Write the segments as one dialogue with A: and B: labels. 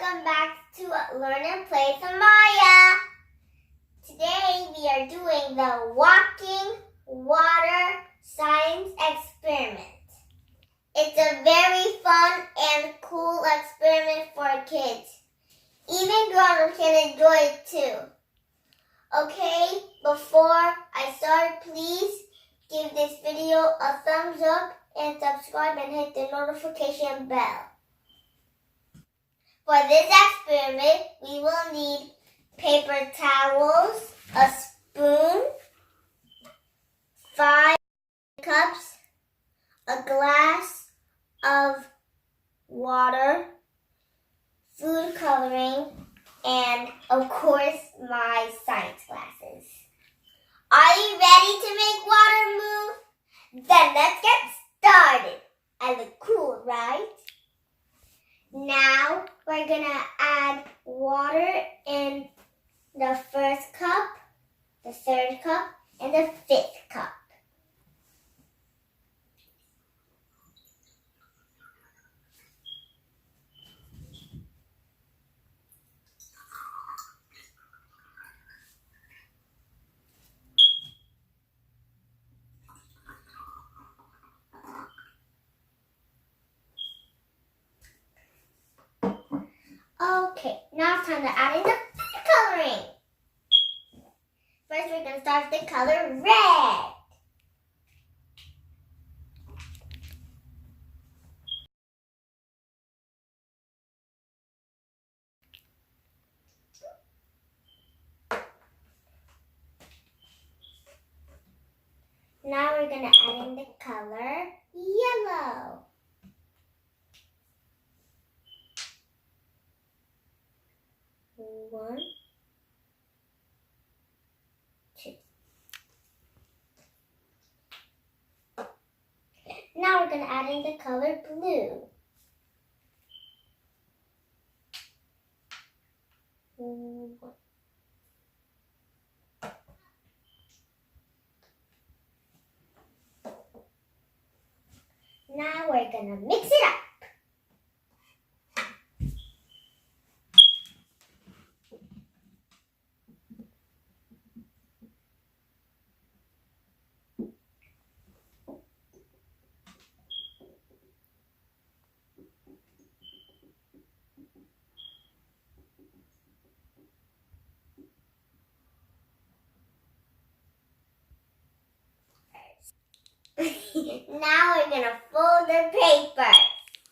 A: welcome back to Learn and Play with Amayah. Today we are doing the walking water science experiment. It's a very fun and cool experiment for kids. Even grown-ups can enjoy it too. Okay, before I start, please give this video a thumbs up and subscribe and hit the notification bell. For this experiment, we will need paper towels, a spoon, 5 cups, a glass of water, food coloring, and of course, my science glasses. Are you ready to make water move? Then let's get started. I look cool, right? Now we're gonna add water in the first cup, the third cup, and the fifth cup. Okay, now it's time to add in the food coloring. First, we're going to start with the color red. Now we're going to add in the color yellow. One, two. Now we're going to add in the color blue. One. Now we're going to mix it up. Now we're going to fold the paper.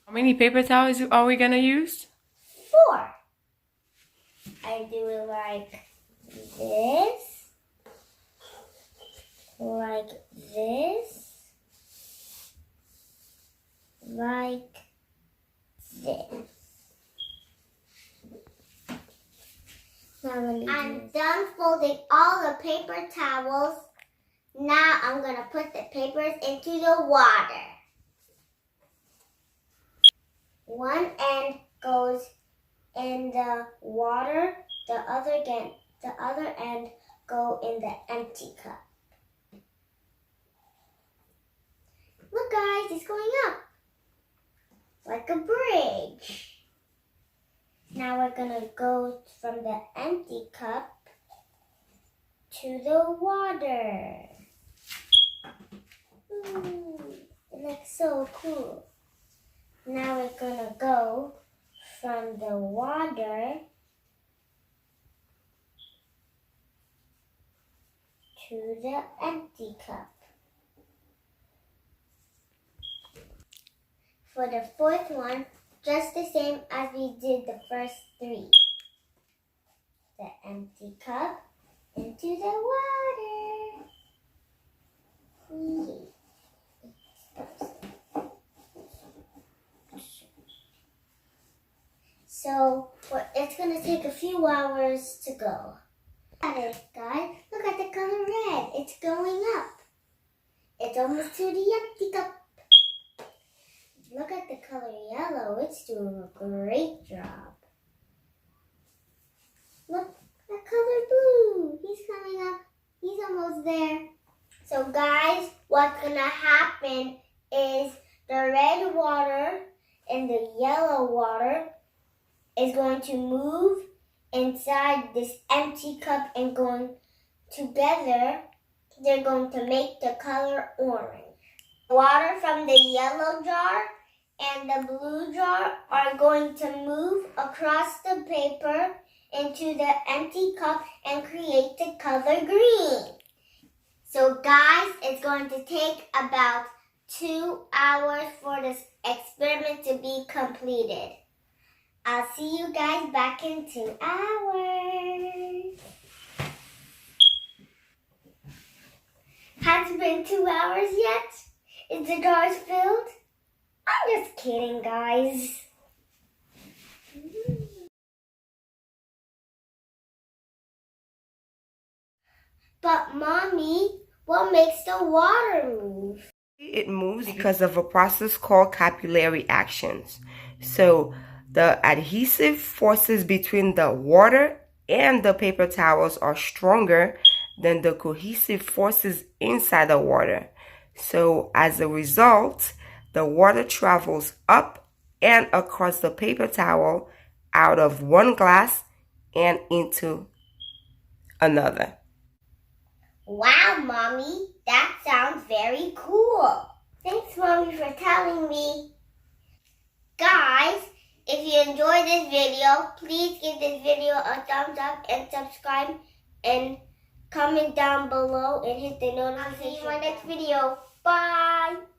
B: How many paper towels are we gonna use?
A: 4. I do it like this, like this, like this. I'm done folding all the paper towels. Now I'm going to put the papers into the water. One end goes in the water, the other end go in the empty cup. Look guys, it's going up like a bridge. Now we're going to go from the empty cup to the water. It looks so cool. Now we're going to go from the water to the empty cup. For the fourth one, just the same as we did the first 3. The empty cup into the water. Yay. So it's going to take a few hours to go. Look at it, guys. Look at the color red. It's going up. It's almost to the empty cup. Look at the color yellow. It's doing a great job. Look, the color blue. He's coming up. He's almost there. So guys, what's going to happen is the red water and the yellow water is going to move inside this empty cup and going together, they're going to make the color orange. Water from the yellow jar and the blue jar are going to move across the paper into the empty cup and create the color green. So guys, it's going to take about 2 hours for this experiment to be completed. I'll see you guys back in 2 hours. Has it been 2 hours yet? Is the jars filled? I'm just kidding, guys. But Mommy, what makes the water move?
C: It moves because of a process called capillary actions. So the adhesive forces between the water and the paper towels are stronger than the cohesive forces inside the water. So as a result, the water travels up and across the paper towel out of one glass and into another.
A: Wow, Mommy, that sounds very cool. Thanks, Mommy, for telling me. Guys, if you enjoyed this video, please give this video a thumbs up and subscribe and comment down below and hit the notification. I'll see you in my next video. Bye!